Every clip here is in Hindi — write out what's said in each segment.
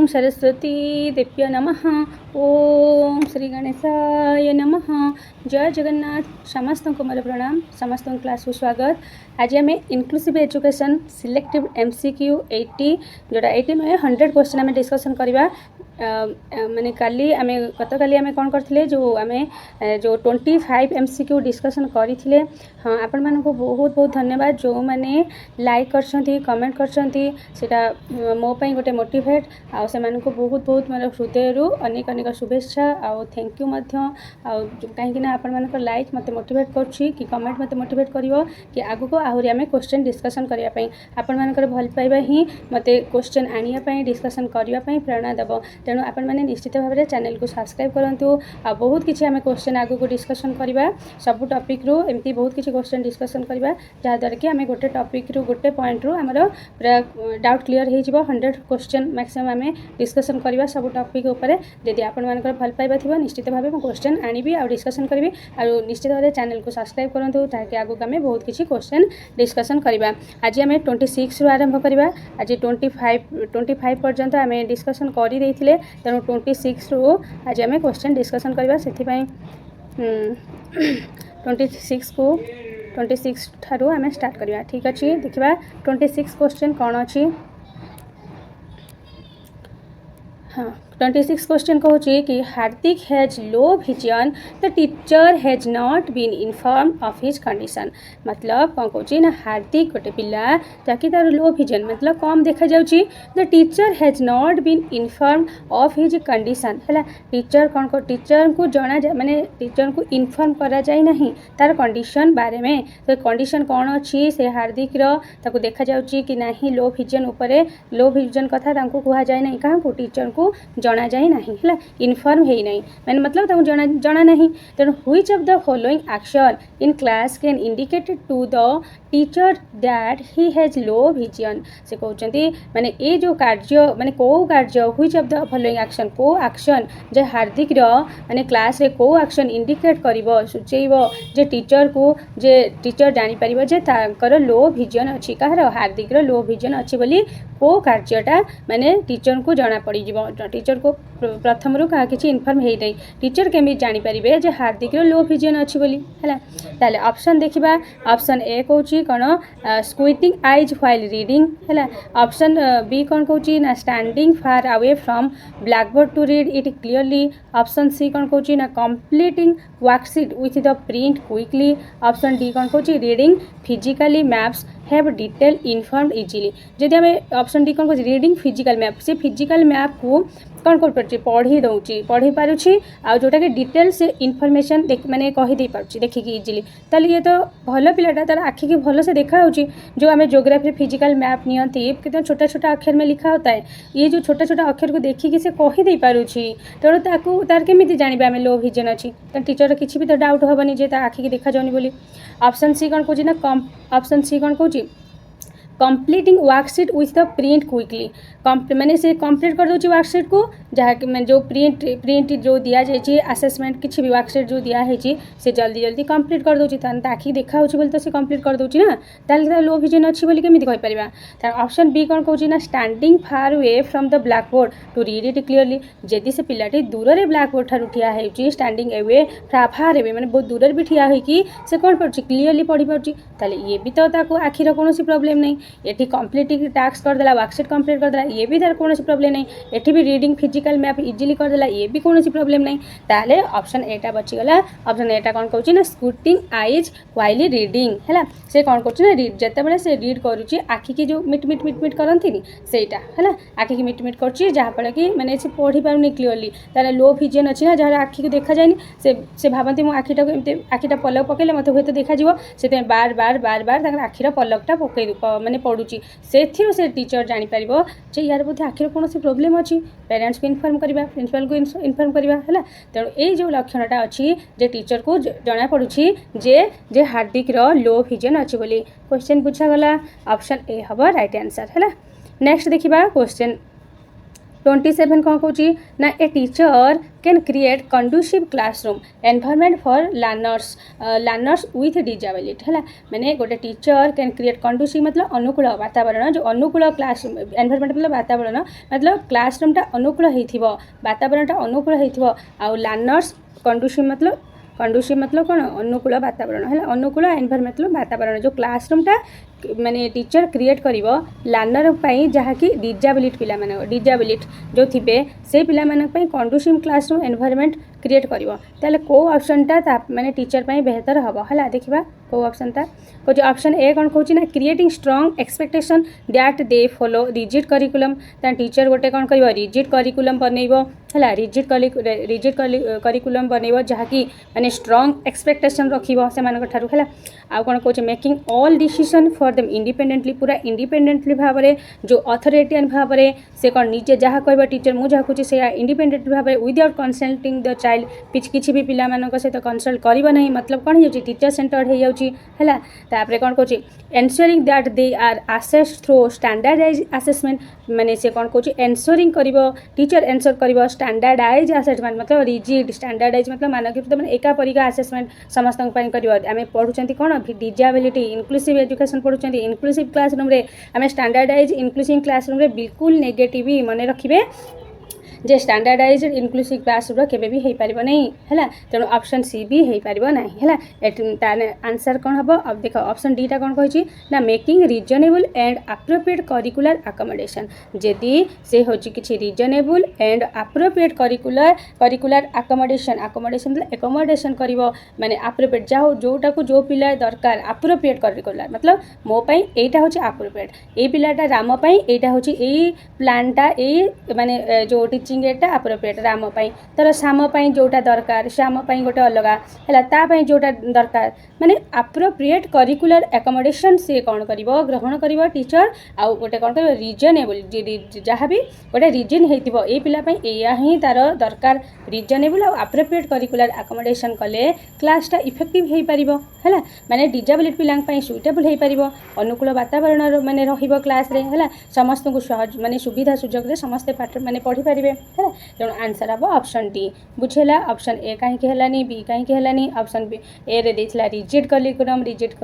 ओम सरस्वती देव्य नमः। ओम श्री गणेशाय नमः। जय जगन्नाथ। समस्त को मोर प्रणाम, समस्त क्लास को स्वागत। आज आम इनक्लूसिव एजुकेशन सिलेक्टिव MCQ 80 जोटा 80 नुहे 100 क्वेश्चन आम डिस्कसन करवा। माने काली आमे गतकाली आमे कौन करथिले जो आमे जो 25 MCQ डिस्कसन करथिले। हाँ, आपण मानको बहुत बहुत धन्यवाद जो माने लाइक करछंती, कमेंट करछंती, सेटा मो पई गोटे मोटिवेट आ से मानको बहुत बहुत मोर हृदय रु अनेक अनेक शुभेच्छा आ थैंक यू मध्य। आ कहीं ना आपण मानको लाइक मते मोटिवेट करछि कि कमेंट मते मोटिवेट करिवो कि आगु को आहुरी आमे क्वेश्चन डिस्कसन करिया पई। आपण मानकर भल पाइबा ही मते क्वेश्चन आनिया पई डिस्कसन करिया पई प्रेरणा देबो। तेणु आपण मैंने निश्चित भाव में चैनल को सब्सक्राइब करूँ। आ बहुत किसी आम क्वेश्चन आगु को डिस्कसन करवा सब टॉपिक रू एमती बहुत किसी क्वेश्चन डिस्कसन करवा जहाँद्वारा कि आम गोटे टॉपिक रू गोटे पॉइंट रू आमर पूरा डाउट क्लीयर हो 100 क्वेश्चन मैक्सिमम आम डिस्कसन करवा सब टॉपिक उपर। यदि आपण मानकर भल पाइबा थी निश्चित भाव में क्वेश्चन आनिबी आ डिस्कसन करी आ निश्चित भाव चैनल को सब्सक्राइब करूँ ताकि आगु आम बहुत किसी क्वेश्चन डिस्कसन करवा। आज आम 26 रू आरंभ करवा। आज 25 पर्यंत आम डिस्कसन कर तेणु 26 रू आज आम क्वेश्चन डिस्कसन करवा। से 26 को 26 ठारू आम स्टार्ट करवा। ठीक अच्छे देखा 26 क्वेश्चन कौन अच्छी। हाँ, 26 क्वेश्चन कहूँ कि Hardik has low vision the teacher has not been inform of his condition. मतलब कौन कहूँ ना हार्दिक गोटे पिला ताकि तार लो विजन मतलब कम देखा जाउची the teacher has not been inform of his condition है। टीचर कौन को टीचर को जना जाए माने टीचर को इनफॉर्म करा जाए नहीं तार कंडीशन बारे में। तो कंडीशन कौन अच्छी से हार्दिक रो देखा जाउची कि नहीं लो विजन उपरे लो विजन कथा तांको कहा जाए नहीं क्या को टीचर को जना जाए नहीं है इनफॉर्म है नहीं मैंने मतलब जना नहीं। तेणु which of the following action in class can indicated to the teacher that he has low vision. से कहते माने ये जो कार्य माने को कार्य which of the following action को एक्शन जे हार्दिक माने क्लास रे को एक्शन इंडिकेट करिवो सूचेइबो जे टीचर को जे टीचर जानि परिबो जे ताकर लो विजन अछि कहार हार्दिक रो लो विजन अछि बोली को कार्यटा माने टीचर को जना पड़ी जीवो। टीचर को प्रथम रू क्या किसी इनफॉर्म है नहीं टीचर केमी जानी पारे जे हार्दिक लो विजन अच्छी बोली है। ताले ऑप्शन देखिबा ऑप्शन ए कहूँ कौन स्क्विटिंग आईज व्हाइल रीडिंग है। ऑप्शन बी कौन कहूँ ना standing far away from blackboard to read it clearly. Option C कौन कहूँ ना completing worksheet with the print quickly. Option D कौन कहूँ reading physically maps have detail informed easily. जदि आम ऑप्शन डी कौन कहूँ रीडिंग फिजिकल मैप से फिजिकल मैप को कौन कर पढ़ी दूची पढ़ी पारुछि आ जोटा कि डिटेल से इनफॉरमेशन माने कहीदे पारुछि देखिकी इजिली। ताले ये तो भल पिलाटा तार आखि की भल से देखा होची। जो आम ज्योग्राफी फिजिकल मैप नियंती कितना छोटा छोटा अक्षर में लिखा होता है ये जो छोटा छोटा अक्षर को देखिकी से कहीदे पारुछि तेणु ताकू तार केमिति जानिबे आम लो विजन अच्छी टीचर किसी भी तो डाउट हेनी जे आखि की देखा जाऊनी बोली। ऑप्शन सी कौन कहूँ ना ऑप्शन सी कौन कहूँ completing worksheet with the print quickly मैंने से कंप्लीट कर दूसरी वर्कशीट को जहाँ जो प्रिंट जो दिया जाए असेसमेंट किसी भी वर्कशीट जो दिया है से जल्दी जल्दी कंप्लीट कर दूसरी आखि देखा हो तो से कंप्लीट कर दूसरी ना ताल लो विजन अच्छी बोली केमी कहीपर। ऑप्शन बी कौन कहूँ ना standing far way from the blackboard to read it clearly. जदि से पिलाटी दूर से ब्लैकबोर्ड ठार ठिया है स्टैंडिंग एवे फार एवे मैंने बहुत दूर भी ठिया होगी से कौन पढ़ी क्लीयरली पढ़ी पार्टी ताले ये भी तो आखिर कौन प्रॉब्लम नहीं। ये कंप्लीट टास्क करदेला वर्कशीट कंप्लीट करदेला ये भी तार कौन प्रॉब्लम नहीं। एठी भी रीडिंग फिजिकल मैप इजिली करदेला ये भी कौन प्रॉब्लम नहीं। ताले ऑप्शन एटा बचीगला। ऑप्शन एटा कौन कहूँ ना स्क्रूटिंग आईज व्हाइल रीडिंग है से कौन कर रीड जिते बड़े से रीड करुच्ची आखि की जो मिट मिट मिट मिट करती सेटा है आखि की मिट मिट कर जहाँफल कि मैंने से पढ़ी पारुनी क्लीयरली तार लो विजन अच्छी ना जहाँ आखि को देखा जाए से भावती मो आखिटा को एमती आखिटा पलक पकड़े मत हूँ देखा से बार बार बार बार आखिर पलकटा पकई मैंने पड़ुची से टीचर जापर जे यार बोधे आखिर कौन प्रोब्लेम अच्छी पेरेंट्स को इनफॉर्म करवा प्रिंसिपल को इनफॉर्म करवा है। तेणु ये जो लक्षणटा अच्छी जे टीचर को जना पड़ुछि जे हार्दिक लो विजन अच्छी बोली। क्वेश्चन पूछागला ऑप्शन ए हम राइट आंसर है। नेक्स्ट देखिबा क्वेश्चन 27 कौन कौची ना a teacher can create conducive classroom environment for learners with disability है मैंने गोटे टीचर कैन क्रिएट कंडुसिव मतलब अनुकूल वातावरण जो अनुकूल क्लास एनवायरनमेंट मतलब वातावरण मतलब क्लासरूमटा अनुकूल होइथिबो वातावरणटा अनुकूल होइथिबो आ लर्नर्स कंडुसिव मतलब कौन अनुकूल वातावरण है अनुकूल एनवायरनमेंट मतलब वातावरण जो क्लासरूमटा माने टीचर क्रिएट करिवो लर्नर पई जहाँकि डिजेबिलिटी पिला माने डिजेबिलिटी जो थिबे से पिला माने पई कंडुसिव क्लासरूम एनवायरनमेंट क्रिएट करिवो ताले को ऑप्शनटा माने टीचर पई बेहतर हबो हला देखिबा को ऑप्शनटा को जो ऑप्शन ए कौन कहूँ ना creating strong expectation that they follow rigid curriculum ता टीचर गोटे कौन करिवो रिजिड करिकुलम बनइबो हला रिजिड करिकुलम बनइबो जहाँकि माने स्ट्रॉन्ग एक्सपेक्टेशन रखिबो से मानक ठारू हला आ कौन कहूँ making all decision for them independently पूरा इंडिपेंडेंटली भाव में जो अथॉरिटियन भाव में से कौन निजे जहाँ कहबा टीचर मु जहाँ कहूँ से इंडिपेंडेंटली भाव विदाउट कंसल्टिंग द चाइल्ड किसी भी पिला मानक सहित कंसल्ट करिबो नहीं मतलब कौन हो टीचर सेंटर्ड हो जाउची हला तापरे कौन कहूँ ensuring that they are assess through standardise assessment माने से कौन कहूँ एनश्योरिंग करिबो टीचर एनश्योर करिबो स्टैंडर्डाइज असेसमेंट मतलब रिजिड स्टैंडर्डाइज मतलब मानक मैंने एका परिका असेसमेंट समस्त करिबो आमे पढुचंती कौन डिजेबिलिटी इनक्लूसिव एजुकेशन पढुचंती इनक्लूसिव क्लासरूम रे आमे स्टैंडर्डाइज इनक्लूसिव क्लासरूम रे बिल्कुल नेगेटिव मन रखिबे जे स्टैंडर्डाइज इनक्लूसिव क्लासरूम केबे भी हो पारिबो नहीं है तेणु ऑप्शन सी भी हो पारिबो नहीं है आंसर कौन हम अब देख ऑप्शन डी टा कौन कही ना making reasonable and appropriate curricular accommodation जदि से होची किछि reasonable and appropriate curricular accommodation मतलब एकोमोडेशन करिवो माने अप्रोप्रिएट जाओ जोटा को जो पिला दरकार अप्रोप्रिएट करिकुलर मतलब मो पई एटा होची अप्रोप्रिएट ए पिलाटा राम पई एटा होची ए प्लानटा ए माने जो टीचिंग एटा अप्रोप्रिएट राम पई तर श्याम पई जोटा दरकार श्याम पई गोटे अलगा हैला ता पई जोटा दरकार माने अप्रोप्रिएट करिकुलर एकोमोडेशन से कौन करिवो ग्रहण करिवो टीचर आ गोटे कौन करिवो रिजनेबल जहाँ भी गोटे रिजन हेतिबो ए पिला पई एया ही तार दरकार रिजनेबल आ अप्रोप्रिएट करिकुलर एकोमोडेशन कले क्लासटा इफेक्टिव हेई परिबो हैला माने डिजेबिलिटी पिलांग पई सुइटेबल हेई परिबो अनुकूल वातावरण माने रहिबो क्लास रे हैला समस्त को सहज माने सुविधा सुजोग रे समस्त पाठ माने पढ़ी पारिबे है तेणु आंसर हम ऑप्शन डी बुझेला ऑप्शन ए कहीं हेलानी बी कहीं हेलानी ऑप्शन बी ए रे देथिला रिजिड करिकुलम रिजिड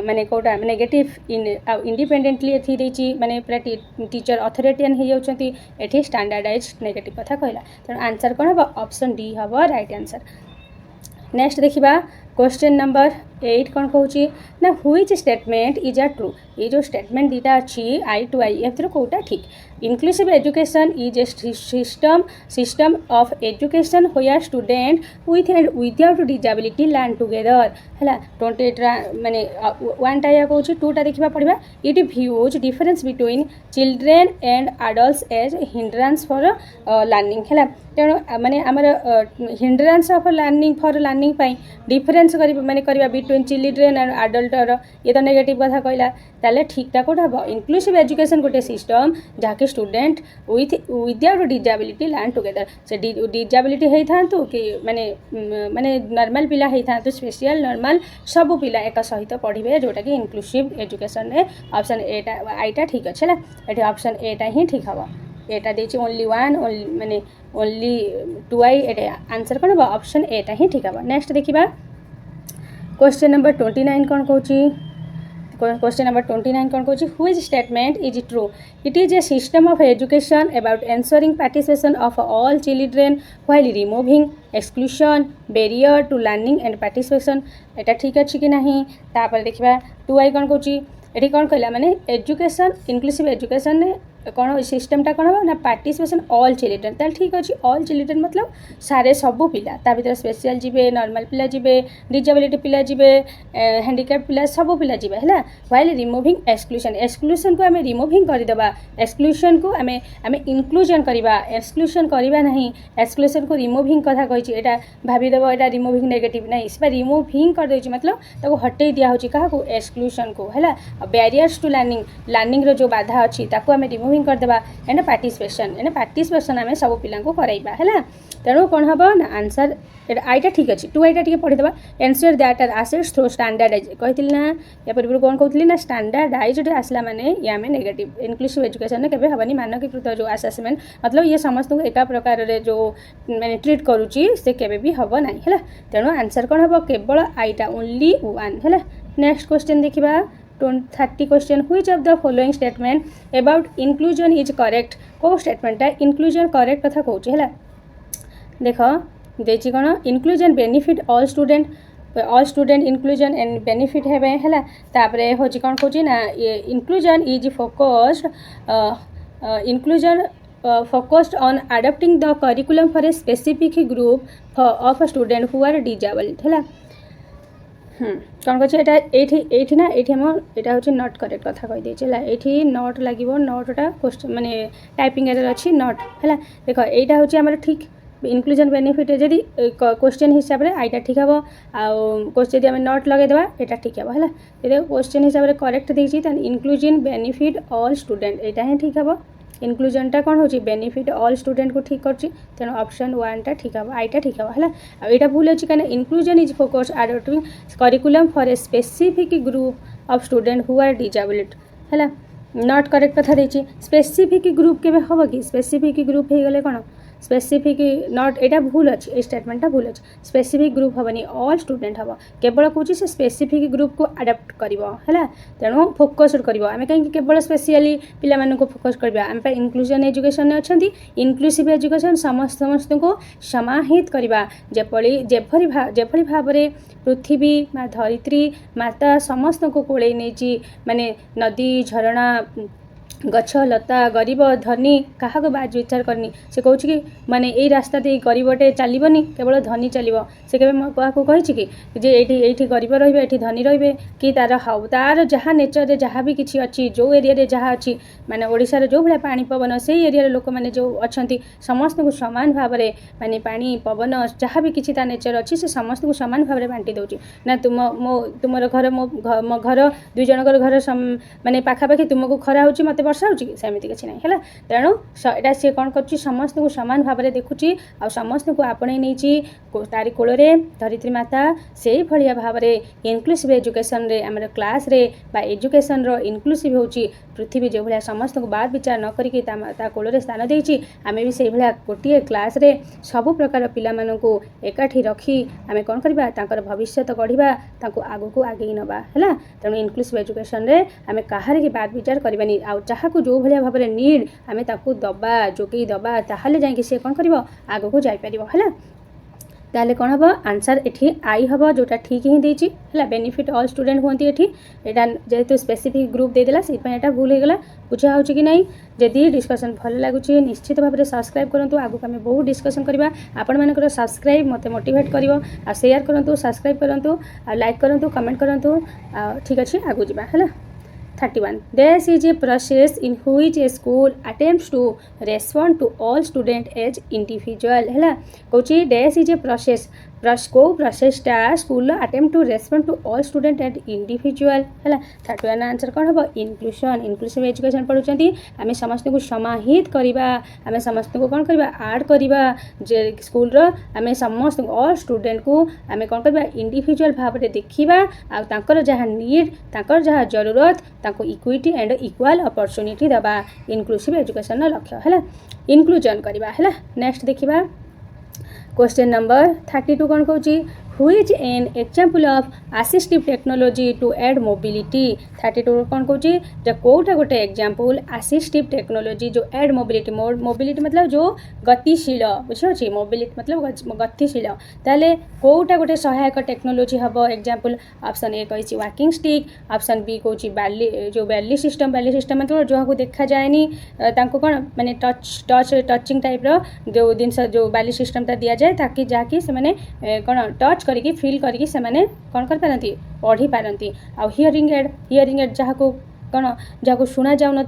माने कोटा नेगेटिव इंडिपेंडेंटली एथि देछि माने पूरा टीचर अथॉरिटियन हो जाउछंती एथि स्टैंडर्डाइज नेगेटिव कथा कहला तेणु आंसर कोन हम ऑप्शन डी हम राइट आंसर नेक्स्ट देखिबा क्वेश्चन नंबर 8 कौन कहूँ ना which statement is a true ये जो स्टेटमेंट दीटा अच्छी आई टू आई एफ कोटा ठीक inclusive education is a system of education where student with and without disability learn together है 28 माने 1 टा या कहूँ 2 टा देखा पढ़ा it views difference between children and adults as hindrance for learning है तेणु माने आमर hindrance of learning for learning पाई डिफरेंस माने करवा बिटवीन चिल्ड्रेन एंड एडल्टर ये तो नेगेटिव कथा कहला ताले ठीकटा कोटा हम इनक्लूसिव एजुकेशन गोटे सिस्टम जहाँकि student without disability learn together से डिजेबिलिटी होता कि माने माने नॉर्मल पिला होता स्पेशल नॉर्मल सब पिला एक सहित पढ़े जोटा कि इनक्लूसिव एजुकेशन रे ऑप्शन एटा आईटा ठीक अच्छे ये ऑप्शन एटा ही ठीक हम एटा देछि ओनली 1 माने ओनली 2 आई एटा आंसर कौन हम ऑप्शन एटा ही ठीक हम नेक्स्ट देखिबा क्वेश्चन नंबर 29 कौन कहूँ क्वेश्चन नंबर 29 कौन कहूँ which statement is true it is a system of education about ensuring participation of all children while removing exclusion barrier to learning and participation एटा ठीक अच्छे कि नहीं तापर देखिबा 2 आई कौन कहूँ ये कौन कहला माने एजुकेशन इनक्लूसिव एजुकेशन कौन सिस्टमटा कौन हम ना पार्टिसिपेशन ऑल चिल्ड्रेन ताल ठीक अच्छे ऑल चिल्ड्रेन मतलब सारे सबू पिला ता भीतर स्पेशल जीवे नॉर्मल पिला जीवे डिजेबिलिटी पिला जीवे हैंडिकैप पिला सबू पिला जीवे है व्हाइल रिमूविंग एक्सक्लूशन को आम रिमूविंग करदेबा एक्सक्लूशन को आम इनक्लूजन करवा एक्सक्लूशन करवा नहीं एक्सक्लूशन को रिमूविंग कथा कही एटा भावीदेव एटा रिमूविंग नेगेटिव नहीं इस रिमूविंग कर देछि मतलब ताको हटई दिया होछि काहा को एक्सक्लूशन को है बैरियर्स टू लर्निंग रो जो बाधा अच्छी ताको आम रिमूव मूविंग करदेबा एंड पार्टिसिपेशन आम सब पिला कराइबा है तेणु कौन हम ना आंसर आईटा ठीक अच्छे 2 आईटा टी पढ़ीदे ensure that are assets through standardize कहती ना या पूर्व कौन कहती ना स्टैंडर्डाइज्ड आसला माने या में नेगेटिव इनक्लूसिव एजुकेशन केबे हबनी मानकीकृत जो असेसमेंट मतलब ये समस्त को एका प्रकार जो मैंने ट्रीट करुच्ची से केबे भी हब ना है तेणु आंसर कौन हम केवल आईटा ओनली 1 है। नेक्स्ट क्वेश्चन देखा 30 question which of the following statement about inclusion is correct को स्टेटमेंटा इंक्लूजन करेक्ट कथा कहूँ है देख देखिए कौन inclusion benefit all student inclusion and benefit हेबे है तापरे होची कौन कहूँ ना inclusion is focused inclusion focused on adapting the curriculum for a specific group of a student who are disabled है कौन कहे ये ना ये यहाँ हूँ नट करेक्ट कथा कहीदे ये नट लगे नटा क्वेश्चन माने टाइपिंग एरर अच्छी नट है देख यहाँ हूँ आम ठीक इनक्लूजन बेनिफिट जदि क्वेश्चन हिसाब से आईटा ठीक हे क्वेश्चन आम नट लगेदेवा यहाँ ठीक हे है क्वेश्चन हिसाब से करेक्ट देती इंक्लूजन बेनिफिट ऑल स्टूडेंट यहाँ ही ठीक हे इनक्लूजनटा कौन हो बेनिफिट ऑल स्टूडेंट को ठीक कर तेणु ऑप्शन 1 टा ठीक है आईटा ठीक है यहाँ भूल अच्छी कहीं inclusion is focus adapting curriculum for a specific group of student who are disabled है नॉट करेक्ट कथा देछि स्पेसिफिक ग्रुप केबे हम कि स्पेसिफिक ग्रुप हो गले कौन स्पेसिफिक नॉट यहाँ भूल अच्छी ये स्टेटमेंटा भूल अच्छी स्पेसिफिक ग्रुप हेनी ऑल स्टूडेंट हम केवल कौन से स्पेसिफिक ग्रुप को अडाप्ट कर तेणु फोकस्ड कर आम कहीं केवल स्पेशली पिला फोकस करवा आम इंक्लूजन एजुकेशन अच्छा इनक्लूसिव एजुकेशन समस्त को समाहित करवा जेभली भाव में पृथ्वी धरित्री माता समस्त को कोड़े नहीं माने नदी झरणा गछ लता गरीब धनी क्या बाज विचार करनी से कहूँ कि माने यही रास्ता दे गरीबटे चलनी केवल धनी चलो से क्या कही कि ये गरीब रे धनी रे कि तार हाउ तार जहाँ नेचर जहाँ भी किसी अच्छी जो एरिया जहाँ अच्छी माने ओडिशार जो भाया पानी पवन से एरिया लोक मैंने जो अच्छा समस्त को सामान भाव में माने पानी पवन जहाँ भी किसी ता नेचर अच्छी से समस्त को सामान भाव में बांटी दूची ना तुम घर मो घर दुई जनकर घर माने पाखापाखि तुमको खरा हो मत वर्षा होमती किसी ना है तेणु यहाँ सी कौन कर समस्त को सामान भाव में देखुची आ समस्त को आपणे नहीं तारी कोल धरित्री माता से भाया भाव में इनक्लूसिव एजुकेशन रे आम क्लास रे बा एजुकेशन रो इनक्लूसिव होची पृथ्वी जो भाया समस्त को बाद विचार न करके कोल स्थान देती आम भी से भाया गोटे क्लास रे सबु प्रकार पिला मानू एकाठी रखी आम कौन करवा भविष्य गढ़ा आग को आगे नवा है तेणु इनक्लूसिव एजुकेशन रे आम कहार की बाद विचार करवानी आ जहाँ जो भाया भाव में नीड आम दबा जोगे दबा ताहले जाइए सी कौन कर आग को जापर है ताले कौन हम आंसर ये आई हम जोटा ठीक ही देती है बेनिफिट ऑल स्टूडेंट हमें यहाँ जेहेतु स्पेसिफिक ग्रुप देदेला से भूल होगा बुझा हो कि नहीं जदि डिस्कसन भल लगुच निश्चित भाव में सब्सक्राइब करूँ आगू आम बहुत डिस्कसन करवा आपण मानकर सब्सक्राइब मत मोटिवेट कर शेयर करूँ सब्सक्राइब करूँ लाइक करूँ कमेंट करूँ ठीक अच्छे आगू जावा है 31 This is a process in which a school attempts to respond to all students as individual है कौच this is a process को प्रोसेसटा school attempt to respond to all student and individual है 31 आंसर कौन हम इनक्लूसिव एजुकेशन पढ़ुंट आम समस्त को समाहित करवा आम समस्त को कौन करवा आड करवा स्कूल आम समस्त ऑल स्टूडेंट को आम कौन करवा इंडिविजुअल भाव में देखा आर जहाँ नीड तांकर जहाँ जरूरत तांको इक्विटी एंड इक्वाल अपॉर्चुनिटी दबा इनक्लूसिव एजुकेशन लक्ष्य है इनक्लूजन करवा है नेक्स्ट देखा क्वेश्चन नंबर 32 कौन कहूँ which an example of assistive technology to add mobility 32 कौन कहूँ जो कोटा गोटे एग्जाम्पल assistive technology जो add mobility मतलब जो गतिशील बुझे मोबिलिटी मतलब गतिशील ताले कोटा गोटे सहायक टेक्नोलोजी हम एग्जाम्पल ऑप्शन ए कही वॉकिंग स्टिक ऑप्शन बी कहूँ बैली सिस्टम मतलब जो को देखा जाएनी कौन माने टचिंग टाइप जो जिनस जो बैली सिस्टमटा दि जाए ताकि जहाँकि से कौन टच करके फील करके से कौन कर पारती पढ़ी पारती आ हियरिंग एड जहाँ को कौन जहाँ शुणा जाऊन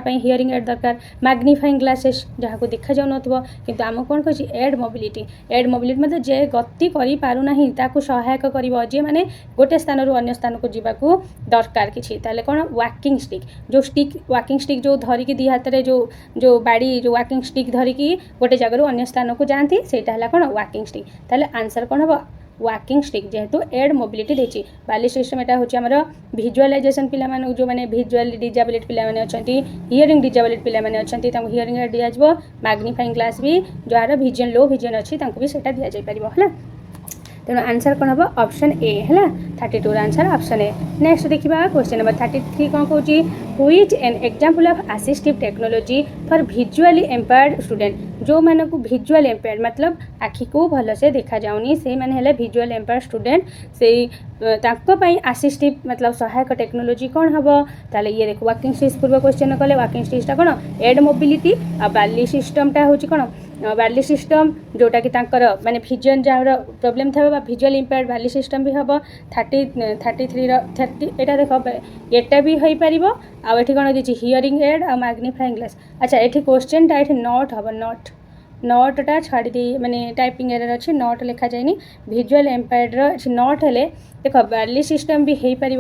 हियरिंग एड दरकार मैग्निफाइंग ग्लासेस जहाँ को देखा जाऊन किंतु आम कौन कही एड मोबिलिटी मतलब जे गति करि पारुना ताकू सहायक करिवो जे माने गोटे स्थान रु अन्य स्थान को जीवाकू दरकार किछि ताले कौन वॉकिंग स्टिक वॉकिंग स्टिक जो धरिकी दी हाथ में जो बाड़ी जो वॉकिंग स्टिक धरिकी गोटे जगह अन्य स्थान को जाती सेटा है कौन वॉकिंग स्टिक ताले आंसर कौन हम वॉकिंग स्टिक जेहेतु एड मोबिलिटी देछि बाली सिस्टम एटा होछि हमर विजुअलाइजेशन पिला माने जो माने विजुअल डिजेबिलिटी पिला माने अछंती हियरिंग डिजेबिलिटी पिला माने अछंती तांको हियरिंग एड दिया जबो मैग्निफाइंग ग्लास भी जार विजन लो विजन अछि तांको भी सेटा दिया जाय परिबो हला तेणु आंसर कौन हम ऑप्शन ए है 32 आंसर ऑप्शन ए नेक्स्ट देखा क्वेश्चन नंबर 33 कौन कौन which an example of assistive technology for visually impaired student जो माने को विजुअल एम्पायर्ड मतलब आखि को भल से देखा जाउनी से माने हले विजुअल एम्पायर्ड स्टूडेंट से ताको पई असिस्टिव मतलब सहायक टेक्नोलॉजी कौन हम ताले ये देखो वॉकिंग स्टिक पूर्व क्वेश्चन कले वॉकिंग स्टिकटा कौन एड मोबिलिटी आ बाली सिस्टमटा होची कौन बाली सिस्टम जोटा कि तांकर माने विजन जार प्रॉब्लम था विजुअल इम्पेयर्ड बाली सिस्टम भी हम 33 एटा देख एटा भी हो पार आठी कौन दीजिए हियरिंग एड आ मैग्निफाइंग ग्लास अच्छा ये क्वेश्चनटा ये नट हम नटटा छाड़ी दे माने टाइपिंग एरर अच्छी नट लिखा जाए विजुअल इम्पेयर्ड नट हेले देख बाली सिस्टम भी हो पार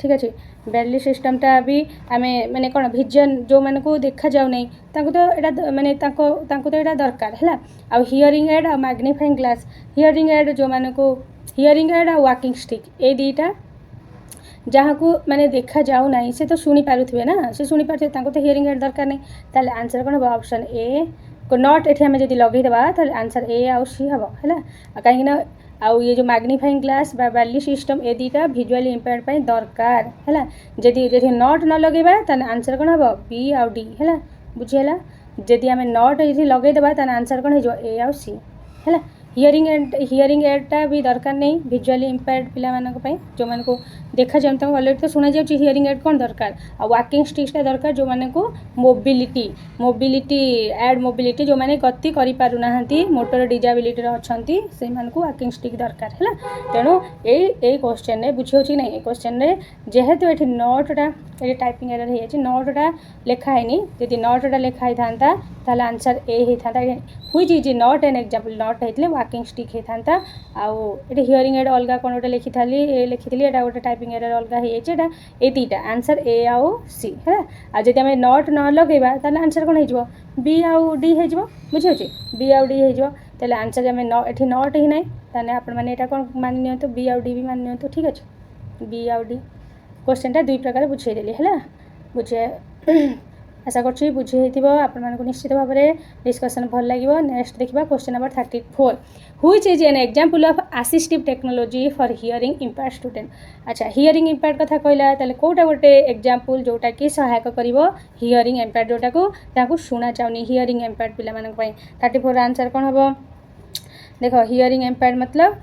ठीक अच्छे बैरली सिस्टमटा भी आम माने कौन विजन जो मान को देखा जाऊ नहीं तांको तो एटा माने तांको तो एटा दरकार है a hearing aid uh magnifying glass hearing aid जो मान को hearing aid a walking stick ए दुईटा जहाँ को माने देखा जाऊ नहीं से तो शुणी पारुथिबे ना से शुणी पारुथिबे तांको तो हियरिंग एड दरकार नहीं ताले आंसर कौन हम ऑप्शन ए को नट एठी आम जदि लगे देबा ताले आंसर ए आ सी हम है कहीं ना आउ ये जो मैग्निफाइंग ग्लास बाली सिस्टम ए दुईटा विजुअली इम्पेयर्ड पाई दरकार है जदि नट न लगेबा ताने आंसर कौन हम बी आउ डी है बुझीगला जदि आम नट ये लगेदेबा ताने आंसर कौन हो ए आउ सी है हियरिंग एडटा भी दरकार नहीं विजुअली इम्पेयर्ड पिला मानक पई जो मान को देखा जाए तो अलरेडी तो शुणा जाउची हियरिंग एड कौन दरकार आ वॉकिंग स्टिक्सटा दरकार जो मान को मोबिलिटी एड मोबिलिटी जो माने गति करि पारु नाहंती मोटर डिजेबिलिटी अछंती से मान को वॉकिंग स्टिक दरकार है तेणु ए क्वेश्चन ने बुझियोची नहीं ए क्वेश्चन ने जेहेतु एठी नटटा ये टाइपिंग एरर है नटटा लिखा है यदि नटटा लिखा ही था ताले आंसर ए ही था which is not an example नट होइतले वॉकिंग स्टिक ही था आउ ये हियरिंग एड अलग कौन गोटे लिखी एटा गोटे टाइपिंग एरर अलग होटा ये दुईटा आंसर ए आउ सी है आ जदि आम नट न लगेबा ताले आंसर कौन हो बी आउ डी हो बुझे बी आउ डी हो ताले आंसर आम एठी नट ही ना ताने आपण माने एटा कौन मान नियंतु बी आउ डी भी मान नियंतु ठीक अच्छे बी आउ डी क्वेश्चनटा दुई प्रकार बुझेदेली है बुझे आशा करी बुझे आपको निश्चित भाव में डिस्कसन भल लगे नेक्स्ट देखा question number 34 which is an example of assistive technology for hearing impaired student अच्छा हियरिंग इम्पेयर्ड कथा कहला ताले कोटा गोटे एग्जांपल जोटा कि सहायक करिवो हियरिंग इम्पेयर्ड जोटा को ताकू शुणा चाउनी हियरिंग इम्पेयर्ड पिला मानक पई 34 आंसर कौन हम देखो हियरिंग इम्पेयर्ड मतलब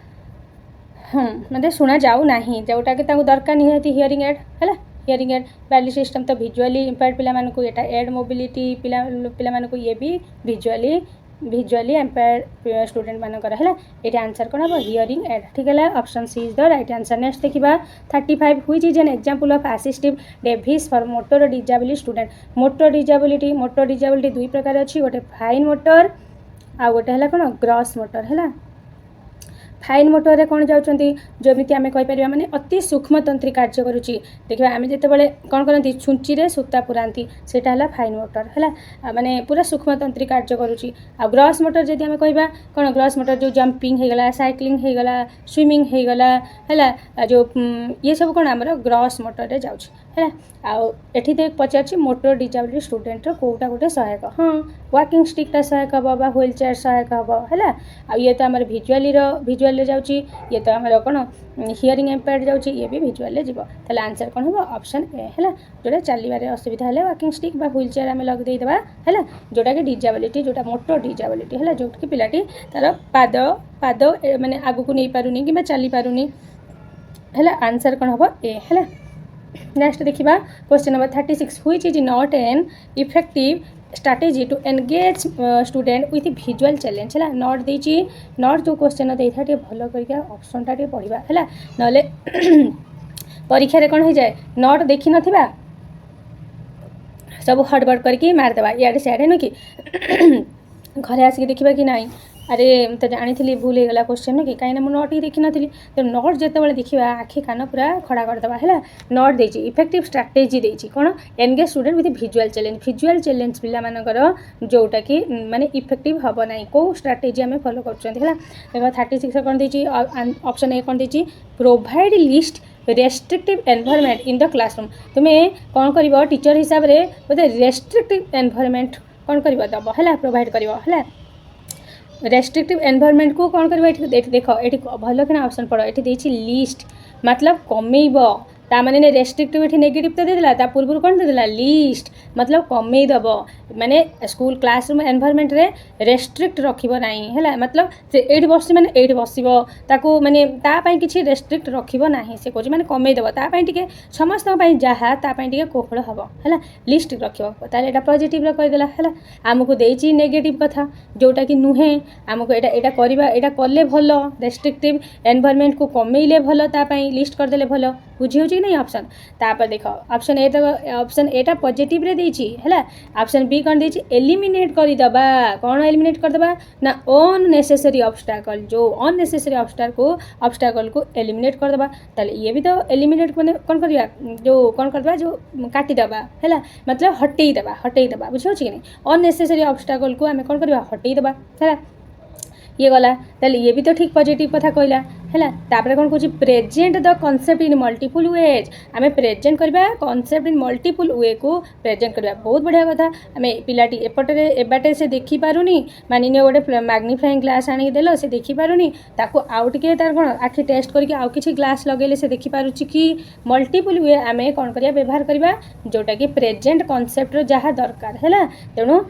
मतलब शुणा जाऊ नहीं जोटा कि दरकार नहीं हियरिंग एड है हियरिंग एड बाली सिस्टम तो विजुअली इम्पेयर्ड पिला मानक एटा एड मोबिलिटी पिला मानक ये भी विजुअली इम्पेयर्ड स्टूडेंट मानकर है ये आंसर कौन हम हियरिंग एड ठीक है option C is the right answer next देखा 35 which is an example of assistive device for motor disability student motor disability दुई प्रकार अच्छी गोटे फाइन मोटर आ गोटे है कौन ग्रॉस मोटर है फाइन मोटर कौन जाऊँगी जमी आम कहीपर माने अति सूक्ष्म तंत्री कार्य करुच्ची देखा आम जिते कौन करती छुंची रे सूता पुरांती सेटा है फाइन मोटर है माने पूरा सूक्ष्म तंत्री कार्य करुच्ची आ ग्रॉस मोटर जब आम कह कौन ग्रॉस मोटर जो जंपिंग होगला साइक्लिंग होगला स्विमिंग होगला है जो ये सब कौन आम ग्रॉस मोटर रे जाऊँ है आठी देख पचार मोटर डिजेबिलिटी स्टूडेंट कोटा गोटे सहायक हाँ वॉकिंग स्टिकटा सहायक हम बा व्हील चेयर सहायक हम है ये तो आम विजुअल जाऊँगी ये तो आम कौन हियरिंग इम्पेयर्ड जाऊँगी ये भी विजुअल जीव ताले आंसर कौन हम ऑप्शन ए है जोटा चलबार असुविधा है वॉकिंग स्टिक बा व्हील चेयर आम लगदेदेबा है जोटा कि डिजेबिलिटी जोटा मोटर डिजेबिलिटी है जो कि पिलाटी तार पाद माने आगु को नहीं पारुनी कि चली पारुनी है आंसर कौन हम ए है नेक्स्ट देखा question number 36 which is not an effective strategy to engage student with visual challenge है नॉट देची नॉट जो क्वेश्चन दे था भल करके ऑप्शन टा पढ़ा है ना परीक्षा रे कौन हो जाए नॉट देखी नथिबा सब हड़बड़ करके मारदेवा इे सियाड़े नु कि घरे आसिक देखा कि नाई अरे तो जानी भूल होगा क्वेश्चन कि कहीं मुझे नोट ही देखी नी तो नोट जिते देखा आखि कान पूरा खड़ा करदे है नोट देती इफेक्टिव स्ट्राटेजी देती कौन engage student with visual challenge पिलामानकर जोटा कि माने इफेक्टिव हम ना कौ स्ट्राटेजी आम फॉलो कर 36 कौन देती ऑप्शन ए कौन देती provide list restrictive environment in the classroom तुम्हें कौन कर टीचर हिसाब से बोले रेस्ट्रिक्टिव एनवायरनमेंट कौन कर दब है प्रोवाइड कर रेस्ट्रिक्टिव एनवायरनमेंट को कौन कर देख ये भल कि ऑप्शन पढ़ ये लिस्ट मतलब कमेब ताने रेस्ट्रिक्टिव ये नेगेटिव तो देदेला ता पूर्व कौन देदेला लिस्ट मतलब कमेदब माने स्कूल क्लासरूम एनवायरनमेंट रे रेस्ट्रिक्ट रखिबो नाही हैला मतलब से एठी बसि माने एठी बसिबो ताको माने ता पई किछि रेस्ट्रिक्ट रखिबो नाही से कोछि माने कमेदब ता पई टिके समस्त पई जहा ता पई टिके कोहळ हबो हैला लिस्ट रखिबो ताले एटा पॉजिटिव रे कहि देला हैला हमकु देछि नेगेटिव कथा जोटा कि नुहे हमकु एटा एटा करबा एटा करले भलो रेस्ट्रिक्टिव एनवायरनमेंट को कमेइले भलो ता पई लिस्ट कर देले भलो बुझी हो नहीं ऑप्शन तापर देख ऑप्शन ए तो ऑप्शन एटा पॉजिटिव रे देछि हैला ऑप्शन बी कौन देछि एलिमिनेट करदबा कौन एलिमिनेट करदबा ना अननेसेसरी ऑब्स्टैकल जो अननेसेसरी ऑब्स्टैकल को एलिमिनेट करदबा ताले ये भी तो एलिमिनेट माने कौन करबा जो कौन करदबा जो काटी दबा हैला मतलब हटेई दबा बुझी हो कि नहीं अननेसेसरी ऑब्स्टैकल को हमें कौन करबा हटेई दबा हैला ये गला ताले ये भी तो ठीक पॉजिटिव कथा कहला हैला तापर कौन कहछि present the concept in multiple ways आमे प्रेजेंट करबा कॉन्सेप्ट इन मल्टीपल वे को प्रेजेंट करबा बहुत बढ़िया कथा आमे पिलाटी एपटे एबाटे से देखि पारुनी मानिने गोटे मैग्निफाइंग ग्लास आनी देलो से देखि पारुनी ताको आउ टिके तार कोन आखि टेस्ट करके आउ किछि ग्लास लगेले से देखि पारुछि कि मल्टीपल वे आमे कोन करिया व्यवहार करबा जोटा कि प्रेजेंट कॉन्सेप्ट रो जहा दरकार हैला तेनु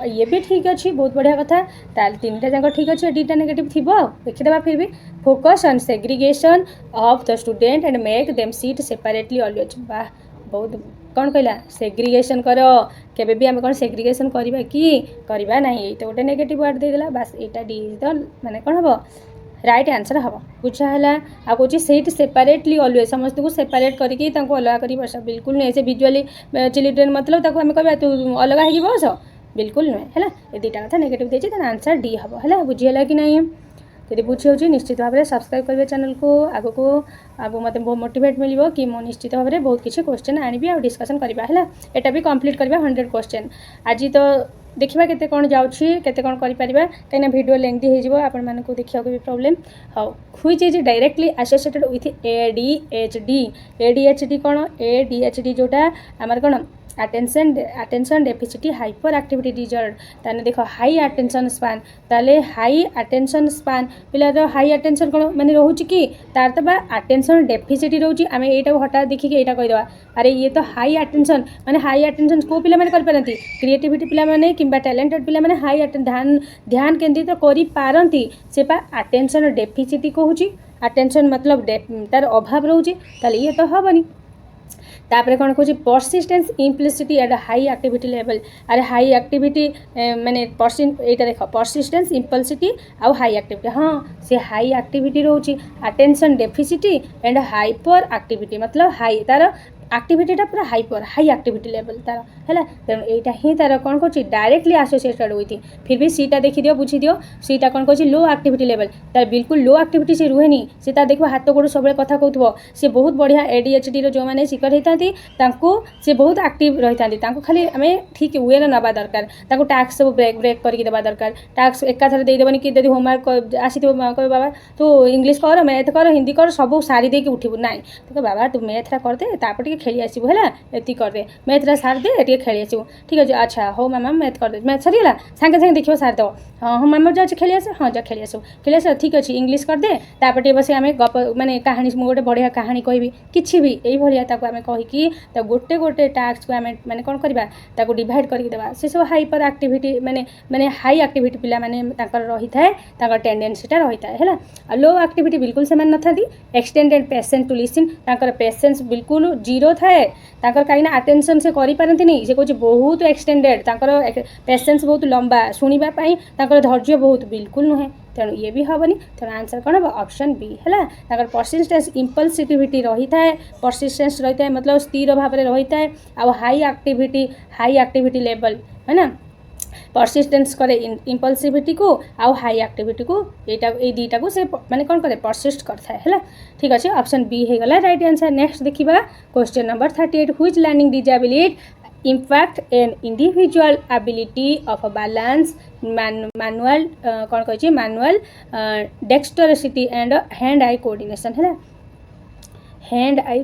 ये भी ठीक अछि बहुत बढ़िया कथा ताल तीनटा जाक ठीक अछि डीटा नेगेटिव थिबो देखि देबा फिर भी focus on segregation of the student and make them seat separately always वाह बहुत कौन कहला सेग्रीगेशन करो केबे भी आम कौन सेग्रीगेशन करबा कि करबा नहीं ये तो गोटे नेगेटिव वर्ड दे देला बस एटा डी इज द माने कौन हबो राइट आंसर हम बुझा है आ कौन सीट सेपरेटली ऑलवेज समस्त को सेपरेट करके अलग कर बस बिल्कुल नहीं से विजुअली चिल्ड्रेन मतलब आम कह तू अलग हो बस बिल्कुल नुहे है ये दुटा कथा नेगेटिव देती तेना आंसर डी हम है बुझीगला कि नहीं यदि बुझी हो निश्चित भाव में सब्सक्राइब करेंगे चैनल को आगो मत बहुत मोटिवेट मिलो कि मो निश्चित भाव में बहुत किसी क्वेश्चन आनी आ डिस्कसन करवा है एटा भी कंप्लीट करवा 100 क्वेश्चन आज तो देखा केते कौन जाऊँगी केते कौन करें कहीं वीडियो लेंथी हो आपण मानक देखा भी प्रॉब्लम हाँ which is directly associated with ADHD कौन ADHD जोटा आमर कौन attention deficit hyper activity disorder ताने देखो हाई अटेंशन स्पान ताले हाई अटेंशन स्पान पिलार हाई अटेंशन कौन माने रोचे कि तार तो अटेंशन डेफिसिट रोचे आम यहाँ हठात देखिए यहाँ कहीदेवा अरे ये तो हाई अटेंशन माने हाई अटेंशन को पिला माने करपारती क्रिएटिविटी पिला माने किंबा टैलेंटेड पिला माने हाई ध्यान केंद्रित तो करि पारंती से अटेंशन डेफिसिट कहूँ अटेंशन मतलब तार अभाव रोचे ताले ये तो हेनी तापर कौन कह persistence impulsivity at high activity level अरे हाई एक्टिविटी माने यहाँ देख परसिस्टेंस इम्पल्सिटी आउ हाई एक्टिविटी हाँ से हाई एक्टिविटी रोचे अटेंशन डेफिसिटी एंड हाइपर एक्टिविटी मतलब हाई तार एक्टिविटीटा पूरा हाई एक्टिविटी लेवल तार है तेणु यहाँ ही तार कौन कह डायरेक्टली एसोसिएटेड विथ फिर भी सीटा देखी दियो बुझी दियो सीटा कौन कह लो एक्टिविटी लेवल तार बिल्कुल लो एक्टिविटी से रुहेनी से तार देखो हाथ गोड़ सब कथा कहूब सी बहुत बढ़िया ADHD जो मैंने शिकार होता से बहुत एक्टिव रही था खाली आम ठीक वे नवा दरकार टास्क सब ब्रेक करके देवा दरकार टास्क एकाथर देदेवनी कि यदि होमवर्क आसी कह बाबा तू इंग्लिश कर मैथ कर हिंदी कर सब सारी देके उठबू ना तो बाबा तू मैथरा करदे तापर खेली आसबू है ये करदे मैथरा सार दे टे खेली आसबू ठीक अच्छे अच्छा हो मामा मैथ करदे मैथ सरीगला सागे सागे देखिए सार दो हाँ हाँ मामा जा खेली आस हाँ जा खेली आस ठीक अच्छे इंग्लिश करदे तापर बस आम गप माने कहानी गोटे बढ़िया कहानी कहबी किसी भी यही आम कहीकि गोटे गोटे टास्क को आम माने कौन करवा डिवाइड करके देवा से सब हाइपर एक्टिविटी माने माने हाई एक्टिविटी पिला माने रही था टेंडेंसीटा रही है लो एक्टिविटी बिल्कुल से न था extended patience to listen patience बिल्कुल 0 जीरो थाए कहीं अटेंशन से करें से कहे बहुत एक्सटेंडेड पेसेंस बहुत लंबा शुणापी धैर्य बहुत बिल्कुल नुहे तेणु ये भी हेनी तेणु आंसर कौन हम ऑप्शन बी है परसिस्टेंस इम्पल्सिविटी रही है परसिस्टेंस रही है मतलब स्थिर भाव में रही है आ हाई एक्टिविटी लेवल है ना परसिस्टेंस करे इम्पल्सिविटी को आउ हाई एक्टिविटी को ये दुईटा को से माने कौन करे परसिस्ट करता है ठीक अच्छे ऑप्शन बी हो गला राइट आंसर नेक्स्ट देखिबा question number 38 which learning disability impact an individual ability of a balance manual कौन कहे manual dexterity and hand eye coordination है हैंड आई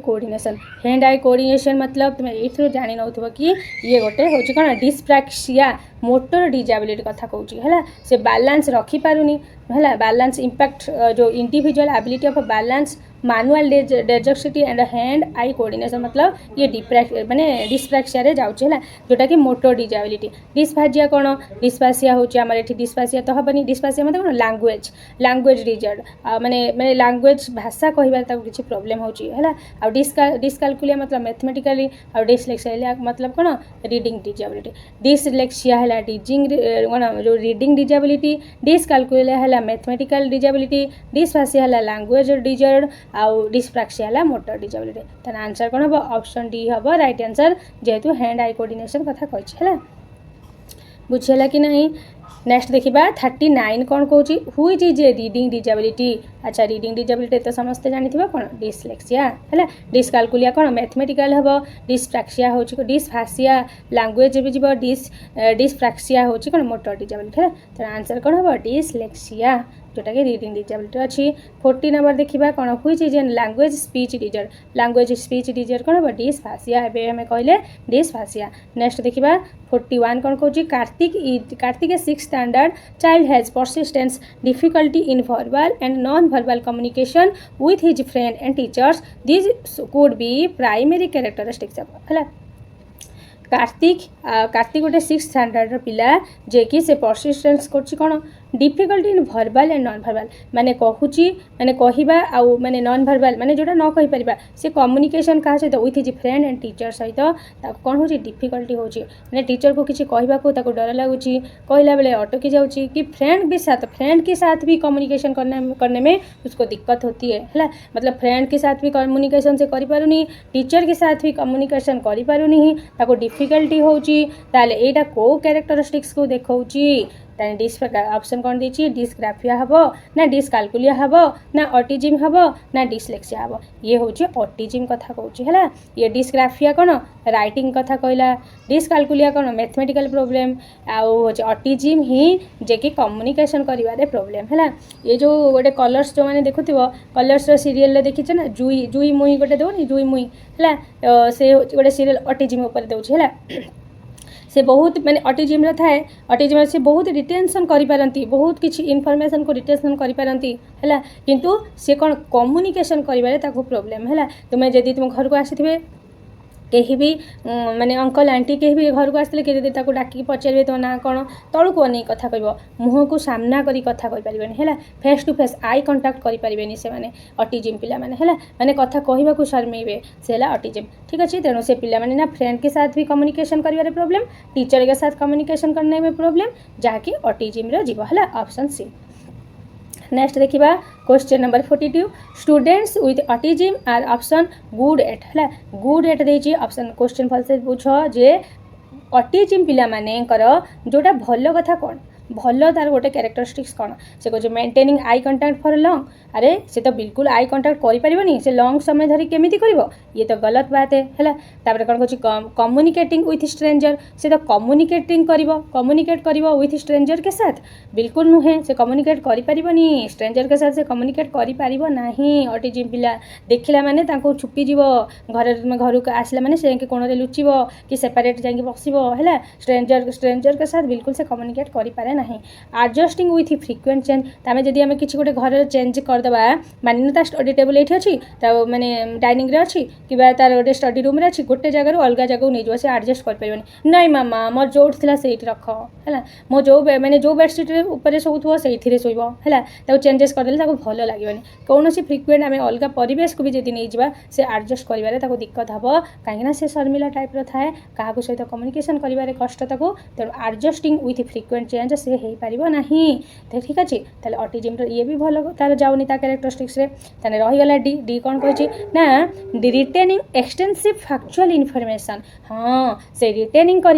कोऑर्डिनेशन मतलब तुम ये जानी नौथुव कि ये गोटे हूँ कौन डिस्प्राक्सिया मोटर डिसेबिलिटी कथा कहूँ है से बैलेंस रखी पारुनी है बैलेंस इंपैक्ट जो individual ability of balance manual dexterity and hand eye coordination मतलब ये माने डिस्प्राक्सिया रे जाउछ है जोटा कि मोटर डिसेबिलिटी डिस्फेजिया कौन डिस्फेसिया होची हमर एठी डिस्फेसिया तो हबनी डिस्फेसिया मतलब कौन लैंग्वेज डिजर्ड माने माने लैंग्वेज भाषा कहबार ताको किछि प्रॉब्लम होची है आ डिस्काल्कुलिया मतलब मैथमेटिकली आ डिसलेक्सिया मतलब कौन रीडिंग डिसेबिलिटी डिसलेक्सिया है जो रीडिंग डिसेबिलिटी डिस्काल्कुलिया है मैथमेटिकल डिसेबिलिटी डिस्फेसिया है लैंग्वेज डिजर्ड आउ डिस्प्राक्सिया है मोटर डिसेबिलिटी तेना आंसर कौन हम ऑप्शन डी हम राइट आंसर जेहेतु हैंड आई कोऑर्डिनेशन कथा कही बुझेगा कि नहीं नेक्स्ट देखिबा 39 कौन कहूँ which is a reading disability अच्छा रीडिंग डिसेबिलिटी तो समस्ते जानी कौन डिसलेक्सिया है डिस्काल्कुलिया कौन मैथमेटिकल हम डिस्प्राक्सिया हो डिस्फेसिया लैंग्वेज भी जीव डिस्प्राक्सिया हो कौन मोटर डिसेबिलिटी है तो आंसर कौन हम डिसलेक्सिया जोटा कि रीडिंग डिसेबिलिटी अच्छी 40 नंबर देखिबा कौन which is an language speech disorder कौन हम डिस्फेसिया एबे हमें कहले डिस्फेसिया नेक्स्ट देखिबा 41 कौन कहूँ Kartik 6th standard child has persistence difficulty in verbal and non verbal communication with his friend and teachers this could be primary characteristics है कार्तिक गोटे 6th स्टैंडर्ड पिला जे कि से परसिस्टेंस करछि कोन difficulty in verbal and non verbal माने कहूची माने कहिबा आउ माने नॉन वर्बल माने जोटा न कहि परिबा से कम्युनिकेशन का सहित with his friend and teacher सहित ताको कोन होची डिफिकल्टी होची माने टीचर को किछि कहिबा को ताको डर लागुची कहला बेले अटकी जाउची कि फ्रेंड के साथ भी कम्युनिकेशन करने में उसको दिक्कत होती है मतलब फ्रेंड के साथ भी कम्युनिकेशन से करि पारुनी टीचर के साथ भी कम्युनिकेशन करि पारुनी ताको डिफिकल्टी होची ताले एटा को कैरेक्टरिस्टिक्स को देखौची ऑप्शन कौन देछि डिस्ग्राफिया हबो ना डिस्काल्कुलिया हबो ना ऑटिज्म हबो ना डिसलेक्सिया हबो ये होछि ऑटिज्म कथा कहूछि हैला ये डिस्ग्राफिया कोन राइटिंग कथा कहला डिस्काल्कुलिया कोन मैथमेटिकल प्रॉब्लम आउ होछि ऑटिज्म ही जे कि कम्युनिकेशन करिवारे प्रॉब्लम हैला ये जो गोटे कलर्स जो माने देखुथिबो कलर्स रो सीरियल रे देखिछ ना जुई मुई गोटे दोनी जुई मुई हैला से गोटे सीरियल ऑटिज्म ऊपर देउछि हैला से बहुत माने ऑटिज्म थाए ऑटिज्म से बहुत रिटेंशन करि पारंती बहुत किछि इन्फॉर्मेशन को रिटेंशन करि पारंती हैला किंतु से कोन कम्युनिकेशन करिबारे ताको प्रॉब्लम हैला तुमे जदी तुम घर को आसीथिबे कहीं भी माने अंकल आंटी कहीं भी घर को आसले कि डाकी पचारे तो ना कौन तलू को नहीं कथा कह मुह को सामना करी कथा कहि परिबेनी हैला face to face eye contact करि परिबेनी से माने ऑटिज्म पिला माने हैला माने कथा कहबा को शर्मेबे से हैला ऑटिज्म ठीक अछि तेणु से पिला माने ना फ्रेंड के साथ भी कम्युनिकेशन करिवारे प्रॉब्लम टीचर के साथ कम्युनिकेशन करने में प्रॉब्लम जहाँकि ऑटिज्म रो जीव हैला ऑप्शन सी नेक्स्ट देखिबा question number 42 students with autism are option good at है गुड एट देछि ऑप्शन क्वेश्चन फलसे बुझ जे ऑटिज्म पिला माने कर जोटा भलो कथा कोन भलो तार गोटे कैरेक्टरिस्टिक्स कौन से कहे maintaining eye contact for long अरे से तो बिल्कुल आई कांटेक्ट करि परिबनी से लॉन्ग समय धरी केमिति करिवो ये तो गलत बात है हैला तापर कोन कहछि कम्युनिकेटिंग विथ स्ट्रेंजर से तो कम्युनिकेट करिवो विथ स्ट्रेंजर के साथ बिल्कुल नुहे से कम्युनिकेट करि परिबनी स्ट्रेंजर के साथ से कम्युनिकेट करि परिबो नाही ऑटिज्म पिला देखिला माने ताको छुपी जीवो घर को आसला माने से कोन रे लुचिवो कि सेपरेट जाई बसिवो हैला स्ट्रेंजर के साथ बिल्कुल से कम्युनिकेट करि पारे ना एडजस्टिंग विथ फ्रिक्वेंट चेंज आम जदि आम किसी गोटे घर चेंज करदे मानी ता स्टडी टेबल ये अच्छी माने डाइनिंग अच्छी कि तार गोटे स्टडी रूम अच्छी गोटे जगह अलग जगह नहीं जाए से एडजस्ट कर नहीं मामा मोर जो थी से रख है मो जो मैंने जो बेडसीट उपर शोथो से शोब है चेंजेस करदे भल लगे कौन फ्रिक्वेंट आम अलग परिवेश को भी जब नहीं जावा से एडजस्ट कर दिक्कत हम कहीं से शर्मिला टाइप थाए क्या सहित कम्युनिकेशन कर कष्ट तेणु एडजस्टिंग विथ फ्रिक्वेंट चेंज से हो पार ना तो ठीक अच्छे तेल ऑटिज्म ये भी भल तार जाऊनी कैरेक्टरिस्टिक्स रहीगला डी डी कौन कही ना रिटेनिंग एक्सटेंसिव फैक्चुअल इनफॉरमेशन हाँ से रिटेनिंग कर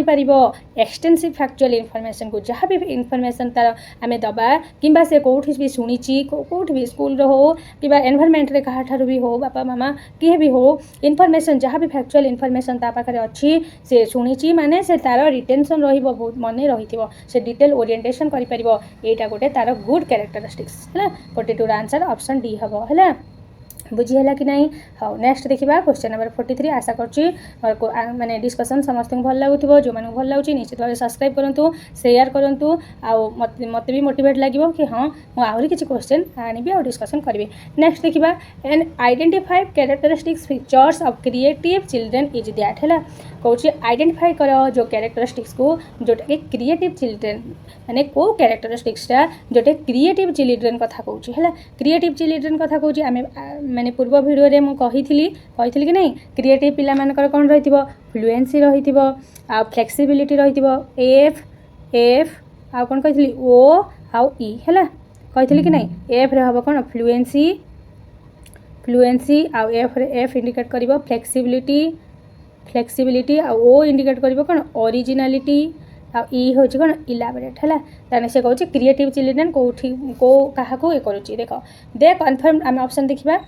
एक्सटेंसिव फैक्चुअल इनफॉरमेशन को जहाँ भी इनफॉरमेशन तार आम दबा कि से कौटी भी शुणी कौटी भी स्कूल हो कि एनवायरमेंट रे कहा ठारू भी हो बापा मामा किए भी हो इनफॉरमेशन जहाँ भी फैक्चुअल इनफॉरमेशन ता पाखरे अच्छी से शुणी माने से तार रिटेंशन रहिबो बहुत मन रही से डिटेल ओरिएंटेशन करि परिबो एटा गोटे तार गुड कैरेक्टरिस्टिक्स है 42 आंसर ऑप्शन डी हम है बुझीगला कि नहीं हाँ नेक्स्ट देखा क्वेश्चन नंबर 43 आशा करुँची माने डिस्कसन समस्त भल लगुव जो मैंने भल लगे निश्चित भाव सब्सक्राइब करूँ शेयर करूँ मत भी मोटिवेट लगे कि हाँ मुझे आहरी किसी क्वेश्चन आनी और डिस्कसन करी नेक्स्ट देखा and identify characteristics features of creative children is that है कौन आइडेंटिफाई कर जो कैरेक्टरिस्टिक्स को जोटा कि क्रिएटिव चिल्ड्रेन माने को कैरेक्टरिस्टिक्सटा जोटा क्रिएटिव चिल्ड्रेन कथा कौच है क्रिएटिव चिल्ड्रेन कथा कौच आम मैंने पूर्व वीडियो रे मु कही कि नहीं क्रिएटिव पिला मानकर कौन रही फ्लुएंसी रही आ फ्लेक्सिबिलिटी रही एफ एफ आ कौन कही ओ आउ ई है कही कि नहीं एफ रे हम कौन फ्लुएंसी फ्लुएंसी आ एफ रे एफ इंडिकेट कर फ्लेक्सिबिलिटी फ्लेक्सिबिलिटी आ ओ इंडिकेट कर कौन ओरिजिनालिटी आ ई हूँ कौन इलाबोरेट है ताने से कहूँ क्रिएटिव चिल्ड्रेन कौटी कौ क्या ये करुच्ची देख दे कन्फर्म आम ऑप्शन देखा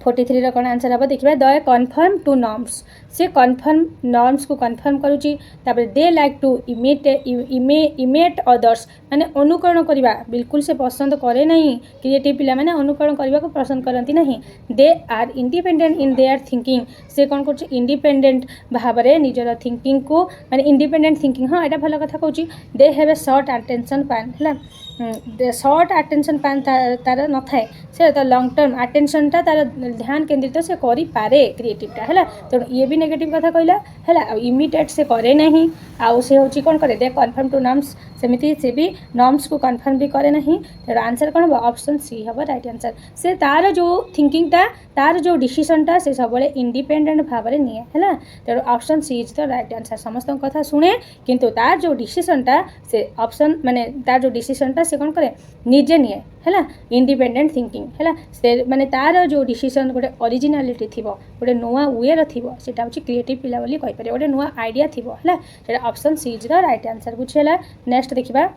43 कौन आंसर हम देखा द कन्फर्म टू नॉर्म्स से कन्फर्म नॉर्म्स को कन्फर्म करुच्ची they like to imitate others माने अनुकरण करवा बिल्कुल से पसंद करे नहीं क्रिएटिव पिला माने अनुकरण करने को पसंद करती नहीं they are independent in their thinking से कौन कर इंडिपेंडेंट भाव में निजर थिंकिंग को माने इंडिपेंडेंट थिंकिंग हाँ यहाँ भल कथा कहूँ they have a short attention pan है शॉर्ट अटेंशन पैन तार न थाए से तो लॉन्ग टर्म अटेंशन टा तार ध्यान केंद्रित से करि पारे क्रिएटिवटा है तेणु ये भी नेगेटिव कथा कहला है इमिटेट से करे नहीं आउ से होची कौन करे दे कन्फर्म टू नॉर्म्स सेमिति से भी नॉर्म्स को कन्फर्म भी करे नहीं तेणु आंसर कौन हम ऑप्शन सी हम राइट आंसर से तार जो थिंकिंगटा तार जो डिसीजनटा से सब इंडिपेंडेंट भाव में निए है तेणु option C is the right answer समस्त कथा शुणे किंतु तार जो डिसीजनटा से ऑप्शन माने तार जो डिसीजनटा से कौन करे निजे निए है इंडिपेंडेंट थिंकिंग है से माने तार जो डिसीजन गोटे ओरिजिनालिटी थी गोटे नुआ वेर थी सेटा हूँ क्रिएटिव पिला बोली कहि पारे गोटे नुआ आइडिया थी है option C is the right answer बुझेगा नेक्स्ट देखा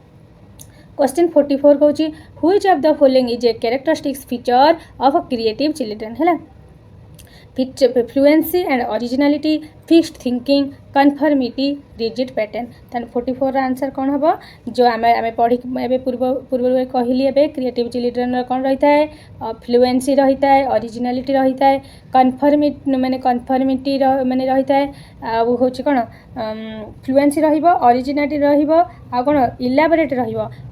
क्वेश्चन 44 कहूँ which of the following is a characteristics feature of a creative children है fluency and originality fixed thinking conformity rigid pattern तान 44 आंसर कौन हम जो आम आम पढ़ी पूर्व कहली ए क्रिएटिव चिल्ड्रेन कौन रही है फ्लुएंसी रही है ओरिजिनालिटी रही है कन्फर्मिटी माने कन्फर्मिटी माने रही है हूँ कौन फ्लुएंसी ओरिजिनालिटी रहा कौन इलाबोरेट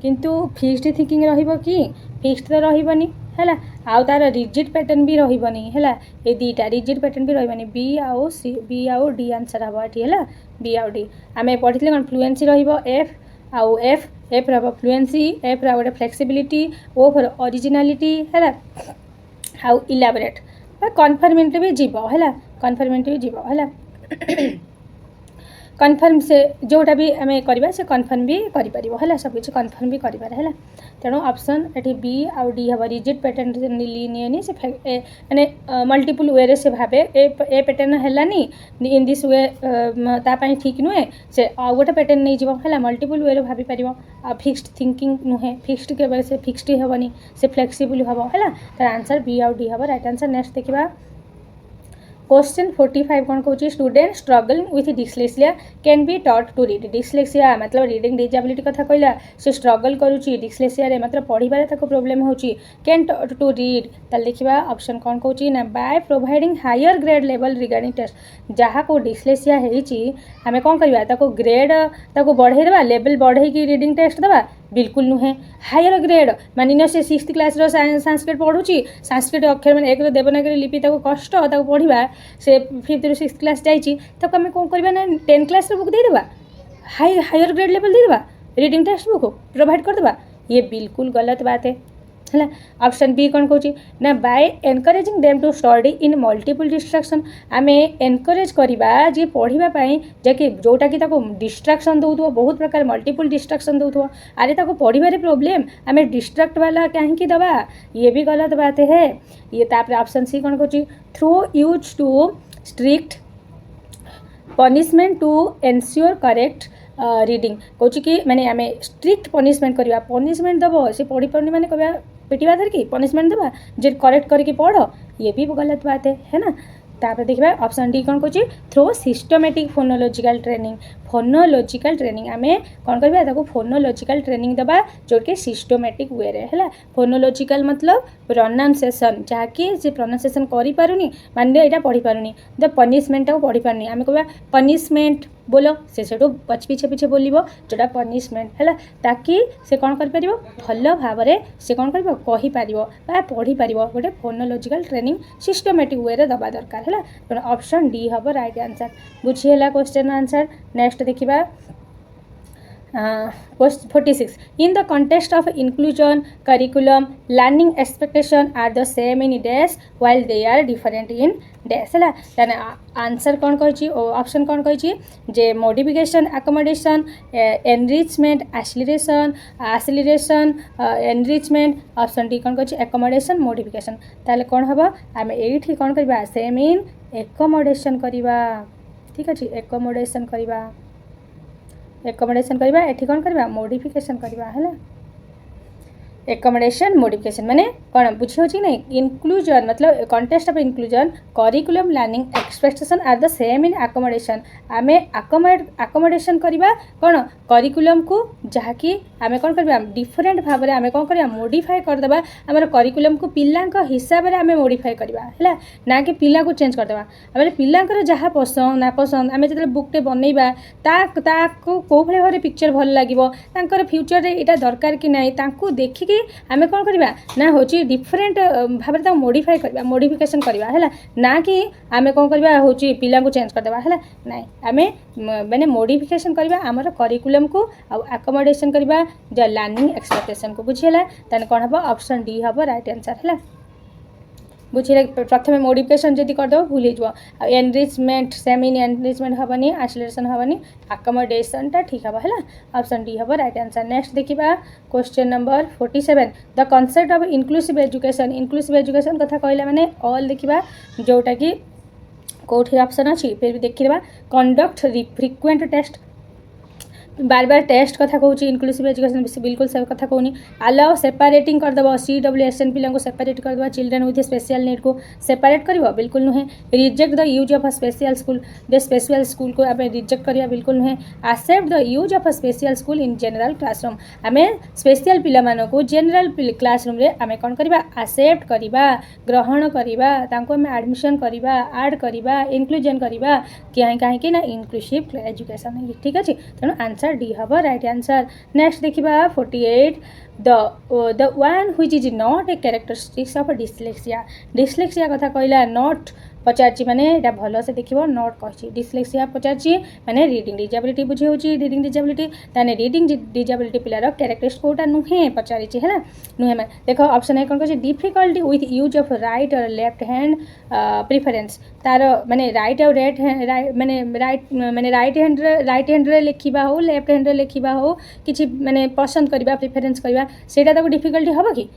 किंतु फिक्स्ड थिंकिंग कि फिक्स्ड तो रही है आउ तार रिजिड पैटर्न भी रही है ये दीटा रिजिड पैटर्न भी रही बी आउ सी बी आउ डी आंसर हम ये है बी आउ डी आम पढ़ी कौन फ्लुएंसी एफ आउ एफ एफ रहा फ्लुएंसी एफ रहा गोटे फ्लेक्सिबिलिटी ओ फॉर ओरिजिनालिटी है आउ इलाबोरेट कन्फर्मेंट भी जीव है कन्फर्मेंट भी जीव है कन्फर्म से जोटा भी आम करवा से कन्फर्म भी कर सबकि कन्फर्म भी कर तेणु ऑप्शन ये बी आउ डी हम रिजिड पैटर्न लीनी से माने मल्टीपल वे से भावे ए पैटर्न है इन दिस वे तापाई ठीक नुहे से आउ गोटे पैटर्न नहीं जीव है मल्टीपल वे भाभी पार आ फिक्स्ड थिंकिंग नुहे फिक्स्ड के से फिक्स्ड हेनी से फ्लेक्सिबल हम है तार आंसर बी आउ डी हम राइट आंसर नेक्स्ट देखा क्वेश्चन 45 कौन कौन student struggle with dyslexia can be taught to read dyslexia मतलब रीडिंग डिजेबिलिटी कथा कहला से स्ट्रगल करुच्ची डिस्लेक्सिया मतलब पढ़िबारे ताको प्रोब्लेम होची कैन टॉट टू रीड ताल देखिबा ऑप्शन कौन कहूची ना by providing higher grade level regarding test जहाँ को डिस्लेक्सिया हेची आमे कौन करबा ताको ग्रेड ताको बढ़ाई देबा लेवल बढ़ाई की रीडिंग टेस्ट देबा बिल्कुल नुहे हायर ग्रेड मानिन से 6th क्लास संस्कृत पढ़ुची संस्कृत अक्षर मैंने एक देवनागरी लिपि ताको कष्ट ताको पढ़ा से 5th ରୁ 6th क्लास जाइए ताको आम कौन करबा ना 10th क्लास बुक देदेबा हायर ग्रेड लेवल देदेबा रीडिंग टेक्स्ट बुक प्रोवाइड करदेबा ये बिल्कुल गलत बात है है ऑप्शन बी कौन कहूँ ना by encouraging them to study in multiple distraction आमे एनकरेज करवा जी पढ़ाई जैकि जोटा कि डिस्ट्राक्शन दौथ बहुत प्रकार मल्टीपल डिस्ट्राक्शन दौथ अरे ताको पढ़ारे प्रोब्लेम आमे डिस्ट्राक्ट वाला कहीं दबा ये भी गलत बात है ये तापर ऑप्शन सी कौन कहूँ through use to strict punishment to ensure correct reading कौच कि माने आम स्ट्रिक्ट पनिशमेंट करवा पनिशमेंट दब से पढ़ी पारनी मैंने कह पिटिवा धरकी पनिशमेंट देवा जे करेक्ट करके पढ़ ये भी गलत बात है ना तापर देखिए ऑप्शन डी कौन कहूँ थ्रू सिस्टमेटिक फोनोलॉजिकल ट्रेनिंग आमे कौन करबा ताको फोनोलॉजिकल ट्रेनिंग दबा जोटके सिस्टमेटिक वे रे हैला फोनोलॉजिकल मतलब प्रोनाउंसिएशन जहाँकि से प्रोनाउंसिएशन करि पारुनी मान लिया यहाँ पढ़ी पारुनी द पनिशमेंट को पढ़ी पारुनी आमे कहबा पनिशमेंट बोलो से पीछे पीछे बोलिबो जोटा पनिशमेंट है ताकि से कौन कर पारिबो भल भाव से कौन कर कहि पारिबो बा पढ़ी पारिबो गोटे फोनोलॉजिकल ट्रेनिंग सिस्टमेटिक वे रे दबा दरकार है तो ऑप्शन डी हम राइट आंसर बुझीला क्वेश्चन आंसर नेक्स्ट देखिबा 46 in the context of inclusion curriculum learning expectation are the same in dash while they are different in dash है ताने आंसर कौन कही ऑप्शन कौन कही जे modification accommodation enrichment acceleration enrichment option D कौन कही अकोमोडेशन मॉडिफिकेशन ताले कौन हम आम ये कौन करवा सेम इन एकोमोडेशन करवा ठीक अच्छे एकोमोडेशन करवा एकोमोडेशन करवा एठी कौन करवा मॉडिफिकेशन करवा है एकोमोडेशन मॉडिफिकेशन माने कौन बुझी होची नहीं इंक्लूजन मतलब context of inclusion curriculum learning expectation are the same in accommodation आमे अकोमोडेशन करवा कौन करिकुलम को जहाँकि आमे कौन करवा डिफरेंट भाव में आमे कौन करवा मॉडिफाई करदेबा आमर करिकुलम को पिलांक हिसाब से आमे मॉडिफाई करवा है ना कि पिला को चेंज करदेबा आमे पिलांकर जहाँ पसंद ना पसंद आमे जब बुकटे बनइबा ताको को भले भाव पिक्चर भल लागिवो तांकर फ्यूचर रे एटा दरकार कि नहीं तांको देखिकी आमे कौन करवा ना होची डिफरेंट भाव में मॉडिफाई करवा मॉडिफिकेशन करवा है ना कि आमे कौन करवा होची पिला को चेंज करदेबा है ना आमे माने मॉडिफिकेशन करवा आमर करिकुलम को अकोमोडेशन करवा जो लर्निंग एक्सपेक्टेशन को बुझीला ताने कौन हम ऑप्शन डी हम राइट आंसर है बुझे प्रथम मॉडिफिकेशन जदि करदेव भूल हो एनरिचमेंट सेम इन एनरिचमेंट हेनी एक्सिलरेशन हेनी अकोमोडेशनटा ठीक है है ऑप्शन डी हम राइट आंसर नेक्स्ट देखा question number 47 the concept of inclusive education कथा कहला माने ऑल देखा जोटा कि कौटी ऑप्शन अच्छी फिर भी देखा कंडक्ट फ्रिक्वेंट टेस्ट बार बार टेस्ट कथा कहूँ इनक्लूसिव एजुकेशन बिल्कुल सब कथा कहूनी अलाउ सेपरेटिंग करदेव CWSN पिला सेपरेट करदेव चिल्ड्रेन विथ स्पेशल नीड को सेपरेट कर बिल्कुल नुहे reject the use of special school को आम रिजेक्ट करवा बिल्कुल नुहे accept the use of special school in general classroom आम स्पेशल पिला को जनरल क्लासरूम रे आम कौन करवा एक्सेप्ट करवा ग्रहण करवा आम एडमिशन करवा ऐड करवा इनक्लूजन करवा कहीं ना इनक्लूसिव एजुकेशन ठीक अच्छे तेणु आंसर डी हम राइट आंसर नेक्स्ट देखा 48 the one which is not a characteristics of dyslexia कथा कहला नॉट पचार माने एटा भल से देखिबो नॉट कहि डिस्लेक्सिया पचार माने रीडिंग डिजेबिलिटी बुझे होची रीडिंग डिजेबिलिटी ताने रीडिंग डिजेबिलिटी पिलार कैरेक्टरिस्टिक कोटा नुहे पचारिछि है ना नुहे में देखो ऑप्शन ए कोन कहै difficulty with use of right और लेफ्ट हैंड प्रेफरेंस तार माने राइट और माने राइट हैंड रे लिखिबा हो लेफ्ट हैंड रे लिखिबा हो किछि माने पसंद करबा प्रेफरेंस करबा सेटा ताको डिफिकल्टी हबो कि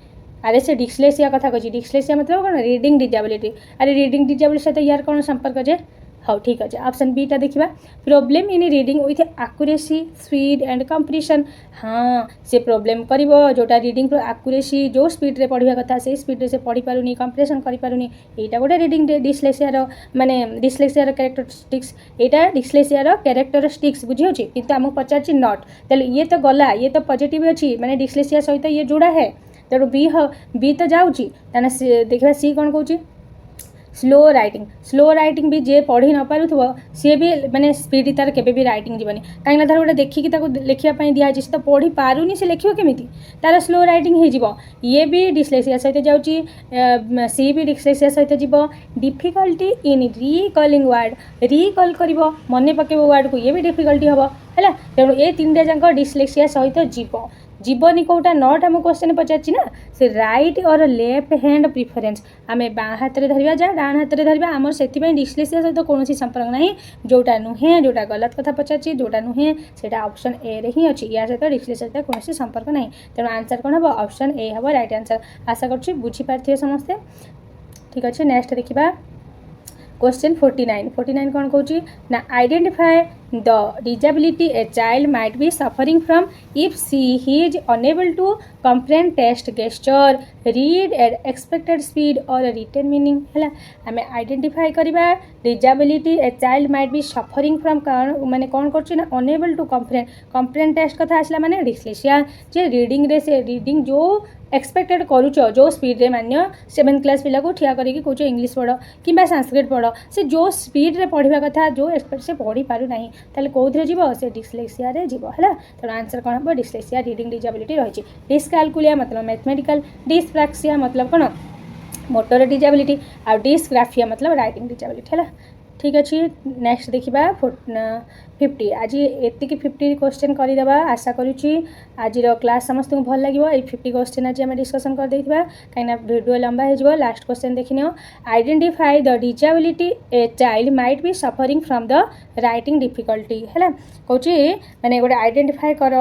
अरे से डिस्लेक्सिया कथा कही डिस्लेक्सिया मतलब कौन रीडिंग डिजेबिलिटी अरे रीडिंग डिजेबिलिटी सहित यार कौन संपर्क जे हाँ ठीक अच्छे ऑप्शन बी टा देखा problem in reading with accuracy speed and completion हाँ से प्रोब्लेम कर जोटा रीडिंग आक्यूरेसी जो स्पीड रे पढ़ा कथा से स्पीड से पढ़ी पारुनी कंप्लीशन कर पारुनी एटा गोटे रीडिंग डिस्लेक्सियार माने डिस्लेक्सियार कैरेक्टरिस्टिक्स एटा डिस्लेक्सियार कैरेक्टरिस्टिक्स बुझी होची किंतु हमको पचार नॉट तेल ये तो गला ये तो पॉजिटिव अच्छी माने डिस्लेक्सिया सहित ये जोड़ा है तेणु बी तो जाऊँगी देखा सी कौन कौन स्लो रईटिंग भी जे पढ़ी न पारुथो सी भी माने स्पीड तार केबे भी रईटिंग जीवनी कहीं धर गोटे देखिकी लिखापी दिखाई से तो पढ़ी पारुनी से लिखो केमी तार स्लो रईटिंग हो ये भी डिस्लेक्सिया सहित जाऊँगी सी भी डिस्लेक्सिया सहित जीव डिफिकल्टी इन रिकलिंग वर्ड रिकल कर मन पकेब वर्ड को ये भी डिफिकल्टी हम है तेणु ये तीन जाक डिस्लेक्सिया सहित जीव जीवनी कौटा नट आम क्वेश्चन पचार ना से राइट और लेफ्ट हैंड प्रिफरेन्स आम बाँ हाथ में धरवा जा डाण हाथ में धरवा आमर से डिस्लेक्सिया सहित कौन संपर्क ना जोटा नुहे जोटा गलत कथा पचार जोटा नुहे से ऑप्शन ए रे ही अच्छी या सहित डिस्लेक्सिया सहित कौन संपर्क ना तेणु आंसर कौन हम ऑप्शन ए हम राइट आंसर आशा कर बुझीपारे समस्ते ठीक अच्छे नेक्स्ट देखा क्वेश्चन 49 कौन कौच ना identify the disability a child might be suffering from if she he is unable to comprehend text gesture read at expected speed और रिटेन मीनिंग है आम आइडेंटिफाई करवा disability a child might be suffering from माने कौन कर अनेबल टू कंप्रेहेंड टेक्स्ट कथा आसला माने डिस्लेक्सिया जे रीडिंग रे से रीडिंग जो एक्सपेक्टेड करुच जो स्पीड रे मान्य 7th क्लास पिला को ठिया करके कौच इंग्लिश पढ़ कि संस्कृत पढ़ से जो स्पीड रे पढ़ा कथा जो एक्सपेक्ट से पढ़ी पारु नहीं ताले कौन जीव से डिस्लेक्सिया रे जीव है तेणु आंसर कौन हम डिस्लेक्सिया रीडिंग डिजेबिलिटी रही डिस्कालकुलिया मतलब मैथमेटिकल डिस्प्राक्सिया मतलब कौन मोटर डिजेबिलिटी आ डिस्ग्राफिया मतलब राइटिंग डिजेबिलिटी है ठीक अच्छे नेक्स्ट देखा 50 आज एति 50 क्वेश्चन करदे आशा करुँची आज क्लास समस्त भल लगे ये 50 क्वेश्चन आज आम डिस्कसन कर कहीं वीडियो लंबा हो लास्ट क्वेश्चन देखने identify the disability a child might be suffering from the writing difficulty है कौच मैंने गोटे आइडेंटिफाई कर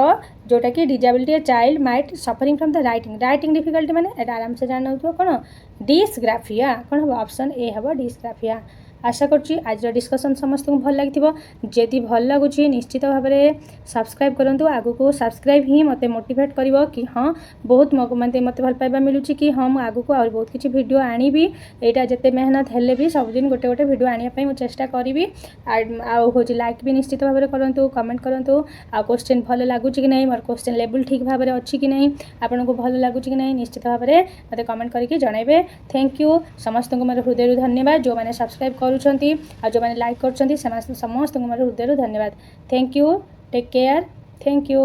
जोटा कि disability a child might suffering from the writing difficulty मैंने आराम से जान कौन डिस्ग्राफिया कौन हम ऑप्शन ए हम डिस्ग्राफिया आशा करुँची आज डिस्कसन समस्त को भल लगी जदि भल लगुच निश्चित भाव में सब्सक्राइब करूँ आगु को सब्सक्राइब ही मत मोटिवेट कर कि हाँ बहुत मत भल पाइबा मिलूँ कि हाँ आगु को और बहुत किसी वीडियो आनी यहाँ जिते मेहनत हेल्ले भी सबुदिन गोटे गोटे वीडियो आने मुझे चेष्टा करी हूँ लाइक भी निश्चित भाव में करूँ कमेंट करूँ आ क्वेश्चन भल लगुच कि नहीं मोर क्वेश्चन लेवल ठीक भाव में अच्छी कि नहीं आपन को भल लगुच कि नहीं निश्चित भाव में मत कमेंट करके जनइबे थैंक यू समस्त को मोर हृदय धन्यवाद जो मैंने सब्सक्राइब कर जो मैंने लाइक कर समस्त को मोर हृदय धन्यवाद thank you take care thank you.